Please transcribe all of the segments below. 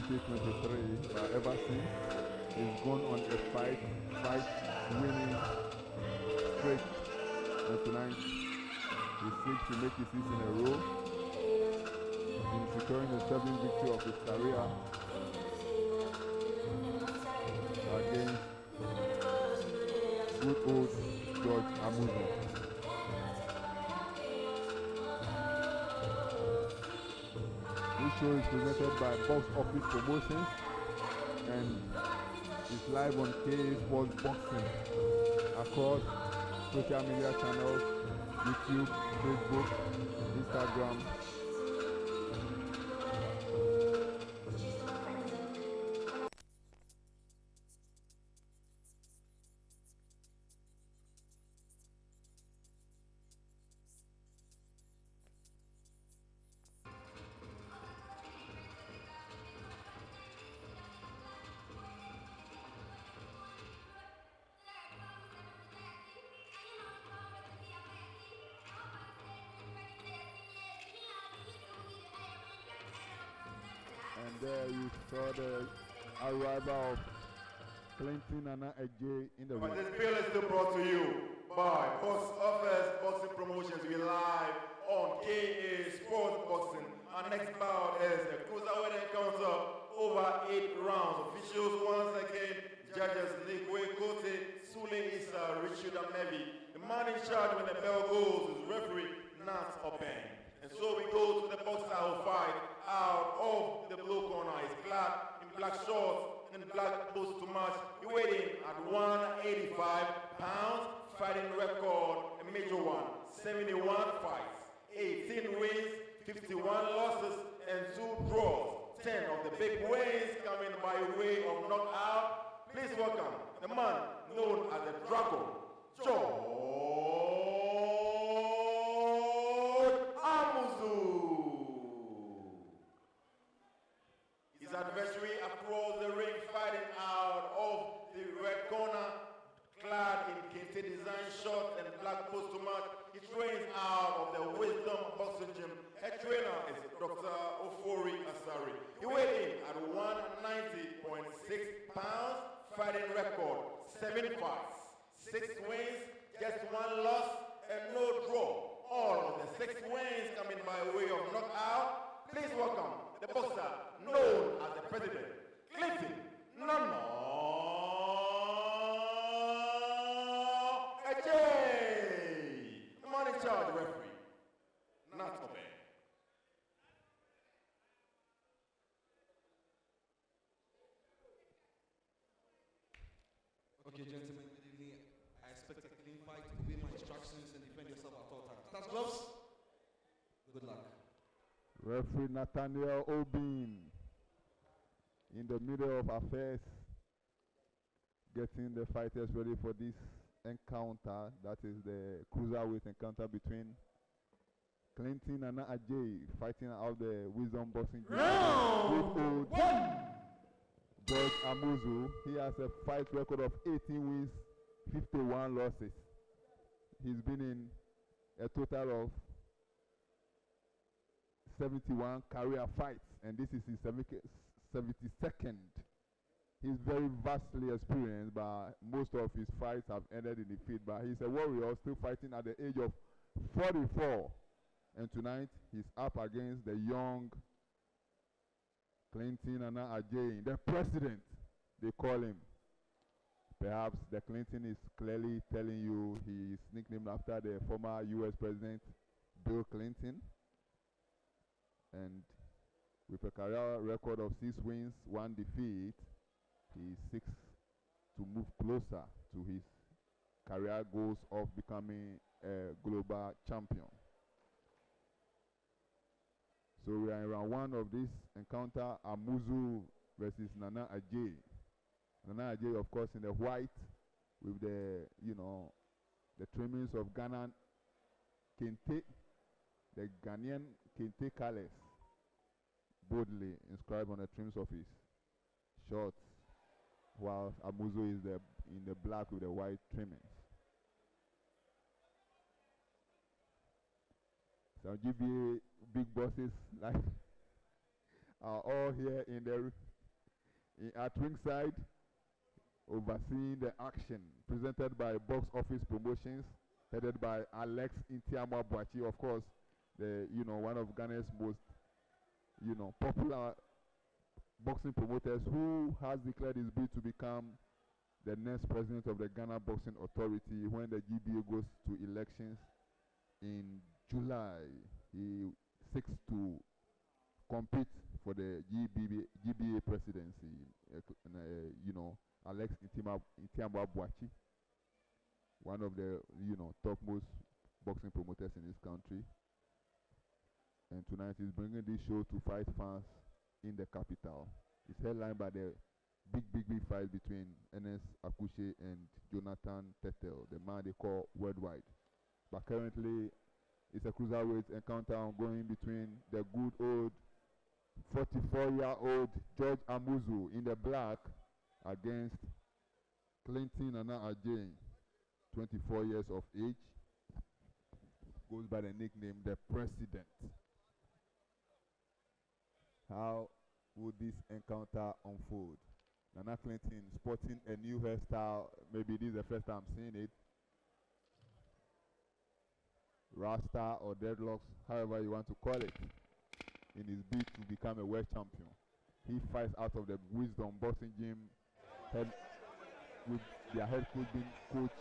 2023, but ever since, he's gone on a fight winning streak. And tonight, he seeks to make his 6 in a row in securing the 7th victory of his career against good old George Amuzu. This show is presented by Box Office Promotions and is live on KA Sports Boxing across social media channels, YouTube, Facebook, Instagram. And there you saw the arrival of Clinton and Adjei in the ring. This bill is still brought to you by Box Office Boxing Promotions. We live on KA Sports Boxing. Our next bout is the cruiserweight encounter over 8 rounds. Officials once again, judges Nikwe Kote, Sule Issa, Richard Amevi. The man in charge when the bell goes is referee Nat Open. And so we go to the boxer who fight out of the blue corner. He's clad in black shorts and black boots to match. He weighed in at 185 pounds. Fighting record, a major one, 71 fights, 18 wins, 51 losses, and 2 draws. 10 of the big wins coming by way of knockout. Please welcome the man known as the Dragon, George Amuzu. His adversary across the ring, fighting out of the red corner, clad in kente design shorts and black post to match. He trains out of the Wisdom Boxing Gym. Head trainer is Dr. Ofori Asari. He weighed in at 190.6 pounds. Fighting record, 7 fights, 6 wins, just 1 loss, and no draw. All of the 6 wins coming by way of knockout. Please welcome the boxer known as the President, Clinton Nana Adjei. The man in charge, referee, not obey. Okay, gentlemen, good evening. I expect a clean fight. Obey my instructions and defend yourself at all times. That's gloves. Good luck. Referee Nathaniel Obin in the middle of affairs, getting the fighters ready for this encounter. That is the cruiserweight encounter between Clinton and Adjei, fighting out the Wisdom Boxing Gym. Round 1. George Amuzu, he has a fight record of 18 wins, 51 losses. He's been in a total of 71 career fights, and this is his 72nd. He's very vastly experienced, but most of his fights have ended in defeat. But he's a warrior, still fighting at the age of 44. And tonight, he's up against the young Clinton and Adjei, the president, they call him. Perhaps the Clinton is clearly telling you he is nicknamed after the former U.S. President Bill Clinton. And with a career record of 6 wins, 1 defeat, he seeks to move closer to his career goals of becoming a global champion. So we are in round 1 of this encounter, Amuzu versus Nana Adjei. Nana Adjei, of course, in the white with the, the trimmings of Ghana Kente, the Ghanaian Kente colors, boldly inscribed on the trims of his shorts, while Amuzu is in the black with the white trimmings. Some GBA big bosses like are all here in the At ringside, overseeing the action, presented by Box Office Promotions, headed by Alex Intiamwa Boachi, of course, one of Ghana's most, popular boxing promoters, who has declared his bid to become the next president of the Ghana Boxing Authority when the GBA goes to elections in July. He seeks to compete for the GBA presidency. Alex Intiamwa Boachi, one of the topmost boxing promoters in this country. And tonight he's bringing this show to fight fans in the capital. It's headlined by the big fight between Enes Akushe and Jonathan Tettel, the man they call Worldwide. But currently, it's a cruiserweight encounter ongoing between the good old 44-year-old George Amuzu in the black against Clinton Nana Adjei, 24 years of age, goes by the nickname the President. How would this encounter unfold? Nana Clinton sporting a new hairstyle. Maybe this is the first time seeing it. Rasta or dreadlocks, however you want to call it, in his bid to become a world champion. He fights out of the Wisdom Boxing Gym, with their head coach being Coach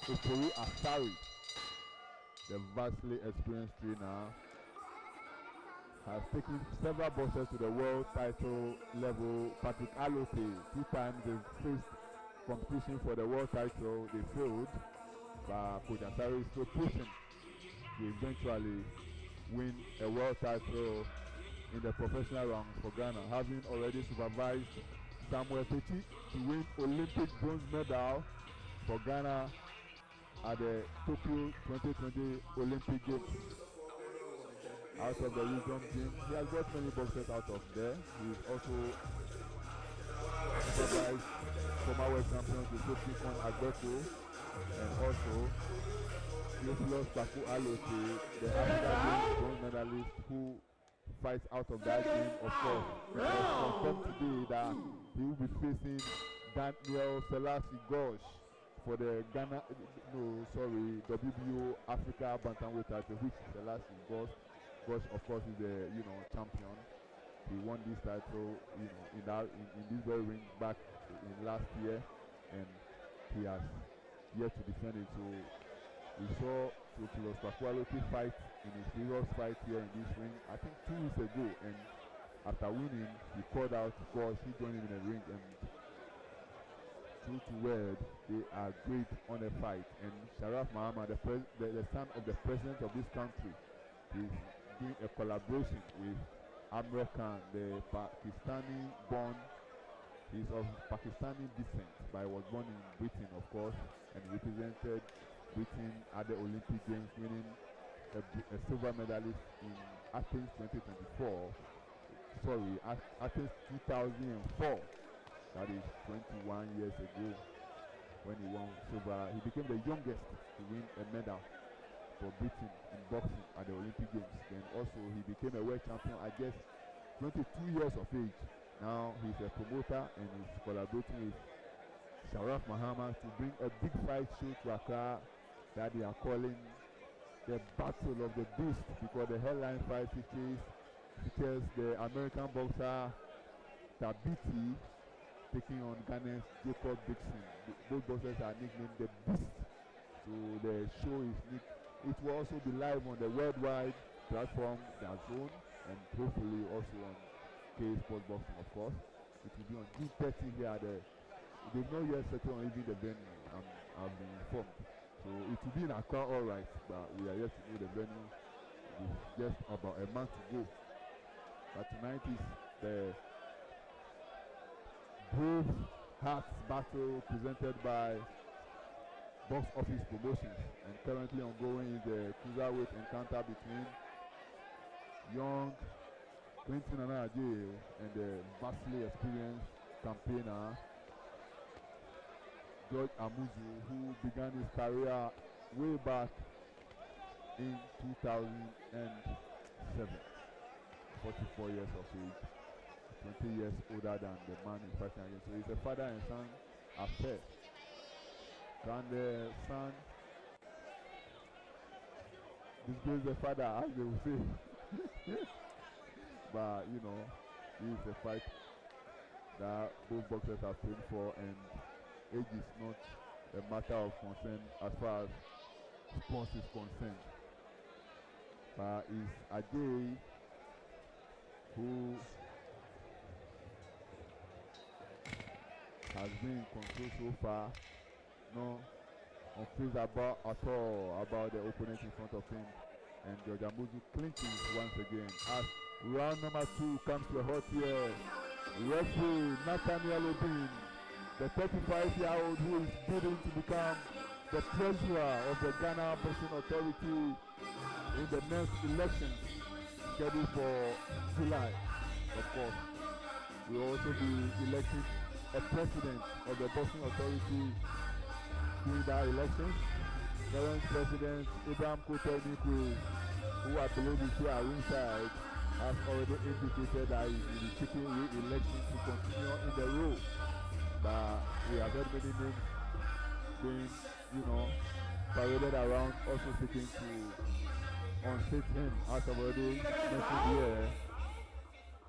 Ofori Asari, the vastly experienced trainer. Has taken several boxers to the world title level. Patrick Alote, 2 times they faced competition for the world title, they failed, but Coach Asari is still pushing to eventually win a world title in the professional ranks for Ghana, having already supervised Samuel Pechi to win Olympic bronze medal for Ghana at the Tokyo 2020 Olympic Games. Out of the Wisdom Gym, he has got many boxers out of there. He's also supervised former world champion Joseph Agbeko and also Theophilus Paku Alote, the African Games bronze medalist who fights out of that game. Of course, it was confirmed today that he will be facing Daniel Selassie Gosh for the WBO Africa Bantamweight title, which Selassie Gosh, of course, is the champion. He won this title in this very ring back in last year, and he has yet to defend it. So we saw Theophilus Pakualote fight in his previous fight here in this ring, I think 2 weeks ago, and after winning, he called out Gosh. He joined him in the ring, and true to word, they agreed on a fight. And Sharaf Mahama, the son of the president of this country, is doing a collaboration with Amir Khan, the Pakistani-born. He's of Pakistani descent, but he was born in Britain, of course, and represented Britain at the Olympic Games, winning a silver medalist in Athens 2024. Sorry, Athens 2004. That is 21 years ago when he won silver. He became the youngest to win a medal for Britain in boxing at the Olympic Games. Then also he became a world champion at just 22 years of age. Now he's a promoter and he's collaborating with Sharaf Mahama to bring a big fight show to Accra that they are calling the Battle of the Beast, because the headline fight features the American boxer Tabiti taking on Ghana's Jacob Dixon. Both boxers are nicknamed the Beast. So the show is it will also be live on the worldwide platform, DAZN, and hopefully also on K Sports Boxing, of course. It will be on June 30 here at they've not yet settled on even the venue. I've been informed. So it will be in Accra, all right, but we are yet to know the venue. It's just about a month to go. But tonight is the Brave Hearts battle presented by Box Office Promotions, and currently ongoing is the cruiserweight encounter between young Clinton Nana Adjei and the vastly experienced campaigner George Amuzu, who began his career way back in 2007, 44 years of age. 20 years older than the man he's fighting against. So it's a father and son affair. And the son disgrace the father, as they will say. But you know, this is a fight that both boxers have trained for, and age is not a matter of concern as far as sports is concerned. But it's Adjei who has been in control so far. No unfazed about at all about the opponent in front of him. And George Amuzu clinches once again as round number 2 comes to a halt here. Referee Nathaniel Obin, the 35-year-old who is bidding to become the treasurer of the Ghana Boxing Authority in the next elections scheduled for July. Of course, we will also be electing a president of the Boxing Authority during that election. Current President Abraham Kotelnikwe, who I believe is here ringside, has already indicated that he will be seeking re-election to continue in the role. But we have heard many names being, paraded around, also seeking to unseat him, as I've already mentioned here.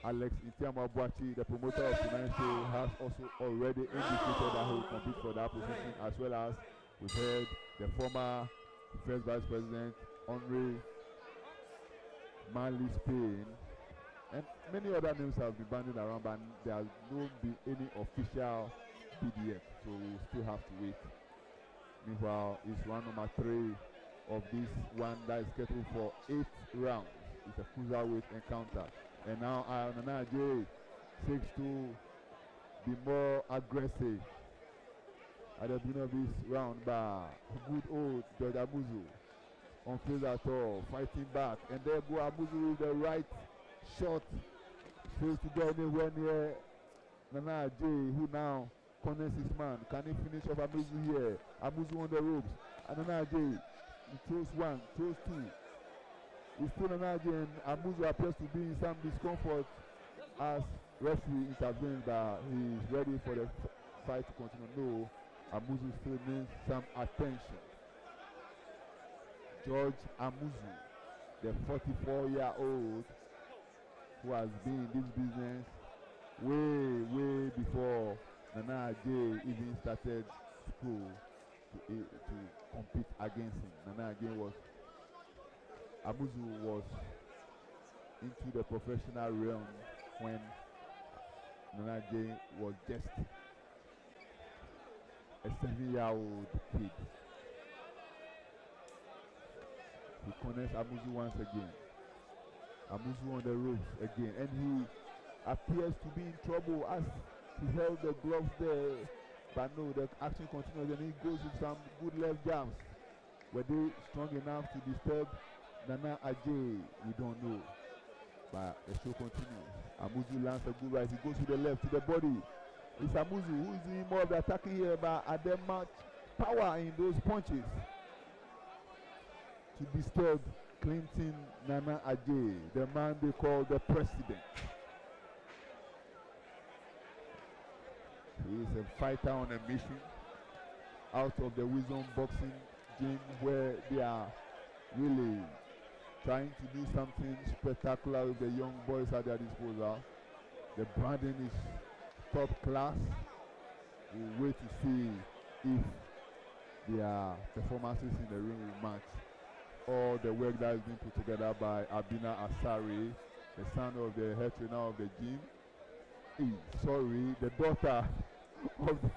Alex Itiama-Boachi, the promoter of tonight's show, has also already indicated that he will compete for that position, as well as we've heard the former First Vice President, Henry Manley Spain, and many other names have been banded around, but there has not been any official bid yet, so we'll still have to wait. Meanwhile, it's round number 3 of this one that is scheduled for 8 rounds. It's a cruiserweight encounter. And now Adjei seeks to be more aggressive at the beginning of this round, but good old George Amuzu unfazed at all, fighting back. And there go Amuzu with the right shot. Fails to get anywhere near Adjei, who now corners his man. Can he finish off Amuzu here? Amuzu on the ropes. And Adjei, he throws 1, throws 2. He's still Adjei, and Amuzu appears to be in some discomfort as referee intervenes, but he's ready for the fight to continue. No, Amuzu still needs some attention. George Amuzu, the 44-year-old who has been in this business way before Adjei even started school to compete against him. Amuzu was into the professional realm when Adjei was just a 7-year-old kid. He corners Amuzu once again. Amuzu on the ropes again, and he appears to be in trouble as he held the gloves there. But no, the action continues, and he goes with some good left jabs. Were they strong enough to disturb Adjei? We don't know. But the show continues. Amuzu lands a good right. He goes to the left, to the body. It's Amuzu who is doing more of the attacking here, but at the much power in those punches to disturb Clinton Adjei, the man they call the president. He is a fighter on a mission out of the Wisdom Boxing Gym, where they are really trying to do something spectacular with the young boys at their disposal. The branding is top class. We'll wait to see if their performances in the ring will match all the work that has been put together by Abina Asari, the son of the head trainer of the gym. The daughter of the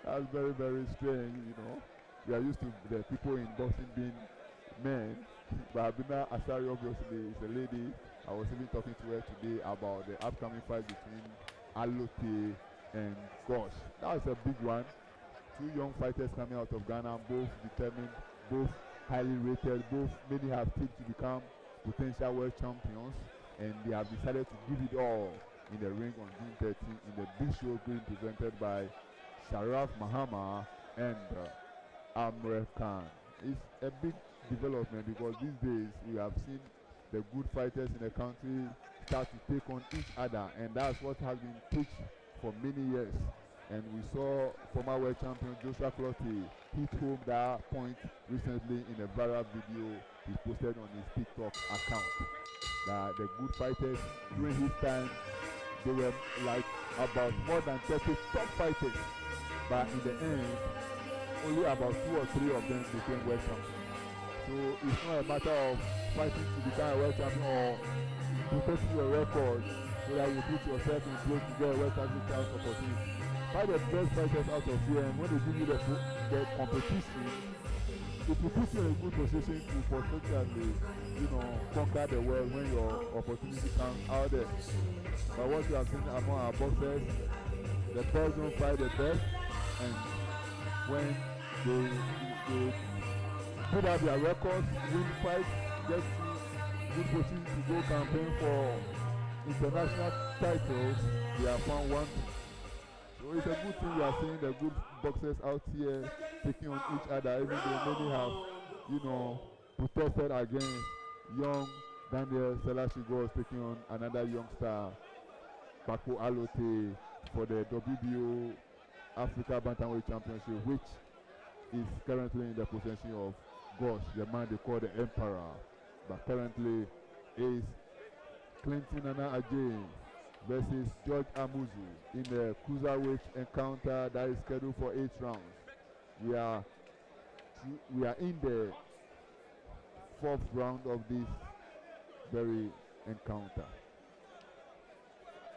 that's very, very strange, We are used to the people in boxing being men, but Abina Asari obviously is a lady. I was even talking to her today about the upcoming fight between Alote and Gosh. That was a big one. 2 young fighters coming out of Ghana, both determined, both highly rated, both many have tipped to become potential world champions, and they have decided to give it all in the ring on June 13 in the big show being presented by Sharaf Mahama and Amref Khan. It's a big development because these days we have seen the good fighters in the country start to take on each other, and that's what has been preached for many years. And we saw former world champion Joshua Clottey hit home that point recently in a viral video he posted on his TikTok account. That the good fighters during his time, they were like about more than 30 top fighters, but in the end, only about 2 or 3 of them became world champions. So it's not a matter of fighting to become a world champion or protecting your record so that you put yourself in place to get a world championship opportunity. Fight the best fighters out of here, and when they give you the competition, it will put you in a good position to potentially, conquer the world when your opportunity comes out there. But what you have seen among our boxers, the best don't fight the best, and when they put out their records, win fights, get to good position to go campaign for international titles, they are found wanting. So it's a good thing we are seeing the good boxers out here taking on each other, even though many have, protested against young Daniel Selashigos taking on another youngster, Bako Alote, for the WBO Africa Bantamweight Championship, which is currently in the possession of Gosh, the man they call the Emperor. But currently is Clinton Nana Adjei versus George Amuzu in the cruiserweight encounter that is scheduled for 8 rounds. We are in the 4th round of this very encounter.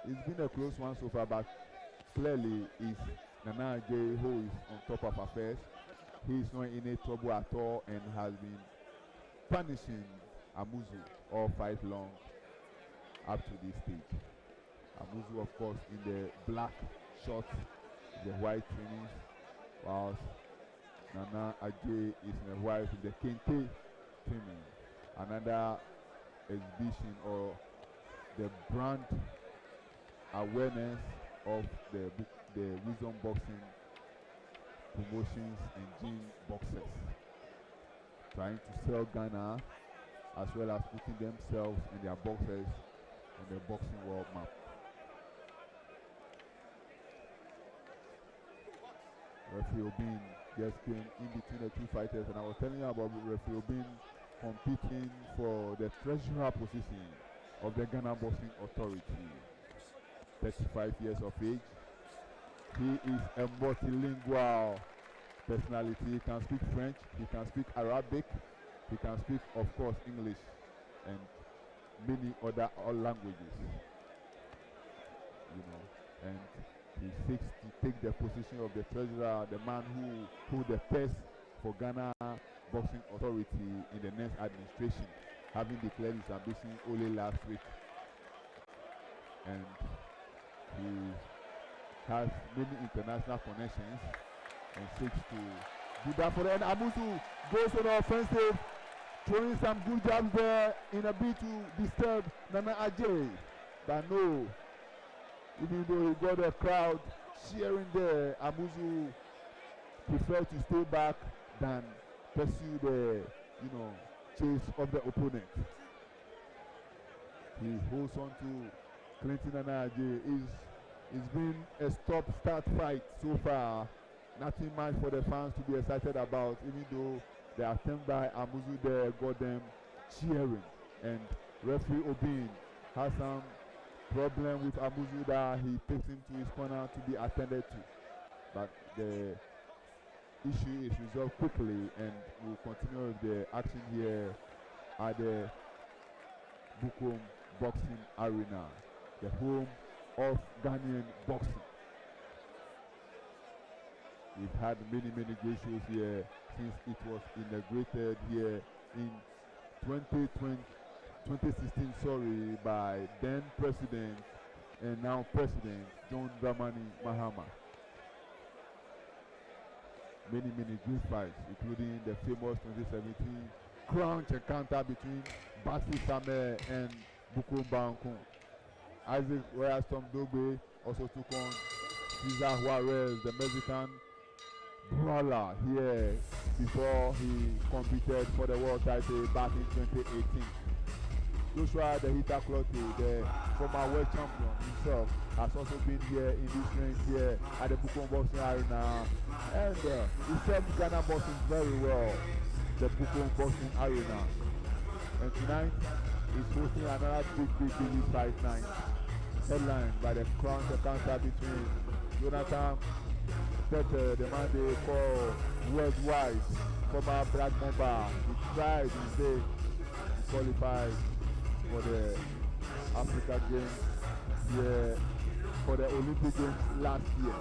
It's been a close one so far, but clearly it's Nana Adjei who is on top of affairs. He is not in any trouble at all and has been punishing Amuzu all fight long up to this stage. Amuzu, of course, in the black shorts, the white trimmings, whilst Nana Adjei is in the white with the kente trimming. Another exhibition or the brand awareness of the Wisdom Boxing promotions and gym boxers, trying to sell Ghana as well as putting themselves and their boxers on the boxing world map. Referee Obin just came in between the 2 fighters, and I was telling you about Referee Obin competing for the treasurer position of the Ghana Boxing Authority. 35 years of age. He is a multilingual personality. He can speak French, he can speak Arabic, he can speak, of course, English and many other languages. And he seeks to take the position of the treasurer, the man who the purse for Ghana Boxing Authority in the next administration, having declared his ambition only last week. And he has many international connections and seeks to do that for them. Amuzu goes on the offensive, throwing some good jabs there in a bid to disturb Nana Adjei. But no, even though he got a crowd cheering there, Amuzu preferred to stay back than pursue the chase of the opponent. He holds on to Clinton Nana Adjei. It's been a stop-start fight so far. Nothing much for the fans to be excited about, even though the attempt by Amuzu there got them cheering. And referee Obin has some problem with Amuzu that he takes him to his corner to be attended to. But the issue is resolved quickly, and we'll continue with the action here at the Bukom Boxing Arena, the home of Ghanaian boxing. We've had many great shows here since it was inaugurated here in 2016 by then President and now President John Dramani Mahama. Many great fights, including the famous 2017 crunch encounter between Basi Same and Bukom Bankun. Isaac Royalstorm Dogbe also took on Cesar Juarez, the Mexican brawler, here before he competed for the world title back in 2018. Joshua the Hitter Clottey, the former world champion himself, has also been here in this range here at the Bukom Boxing Arena. And he served Ghana boxing very well, the Bukom Boxing Arena. And tonight, he's hosting another big fight night, headlined by the crown encounter between Jonathan Tete, the man they call worldwide, former Black Mamba. He tried his day to qualify for the Africa Games here, for the Olympic Games last year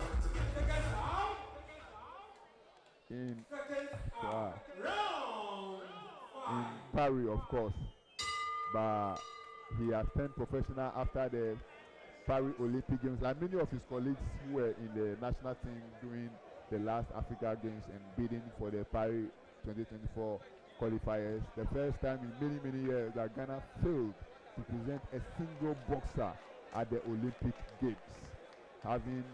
in Paris, of course. But he has turned professional after the Paris Olympic Games, like many of his colleagues who were in the national team during the last Africa Games and bidding for the Paris 2024 qualifiers. The first time in many years that Ghana failed to present a single boxer at the Olympic Games, having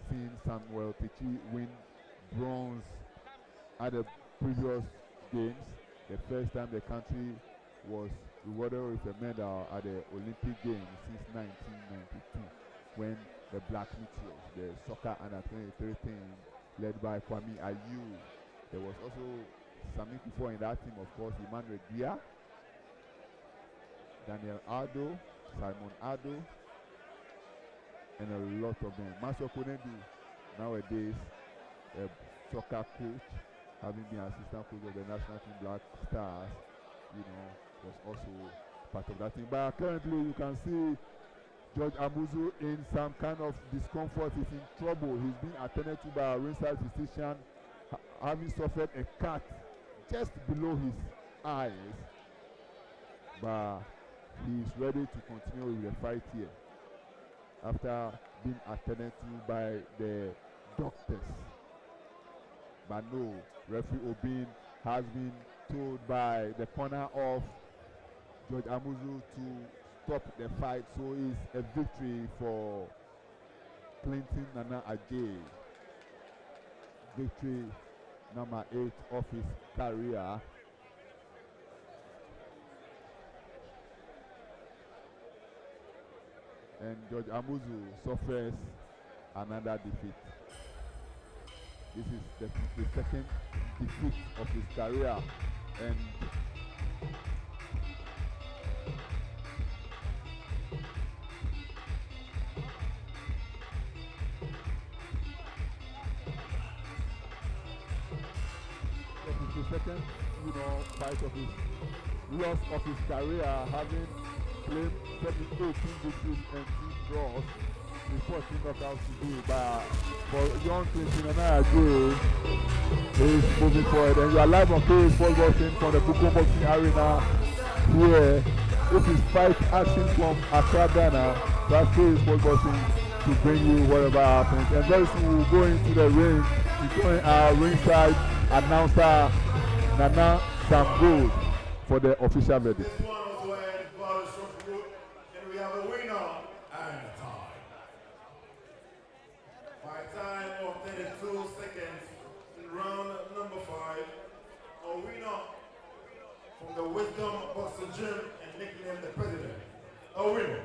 seen Samuel Tichi win bronze at the previous games. The first time the country was rewarded with a medal at the Olympic Games since 1992, when the Black Meteors, the soccer under 23 team led by Kwame Ayew. There was also Sami Kufo in that team, of course, Emmanuel Dia, Daniel Ado, Simon Ado, and a lot of them. Maso Konedu, nowadays a soccer coach, having been assistant coach of the national team Black Stars, was also part of that team. But currently you can see George Amuzu in some kind of discomfort. He's in trouble. He's being attended to by a ringside physician, having suffered a cut just below his eyes. But he's ready to continue with the fight here after being attended to by the doctors. But no, referee Obin has been told by the corner of George Amuzu to stop the fight, so it's a victory for Clinton Nana Adjei. Victory number 8 of his career. And George Amuzu suffers another defeat. This is the second defeat of his career, and the second, fight of his loss of his career, having claimed 18 victories and 2 draws before 14 knockouts today. But for young Clinton and Adjei, he's moving forward. And you are live on KA Sports Boxing from the Bukom Boxing Arena here. This is fight action from Accra, Ghana. That's KA Sports Boxing to bring you whatever happens. And very soon we'll go into the ring to join our ringside announcer Nana Samgold for the official verdict. This one was went for the short route, and we have a winner and a time. By time of 32 seconds in round number 5, a winner from the Wisdom Boxing Gym and nicknamed the President. A winner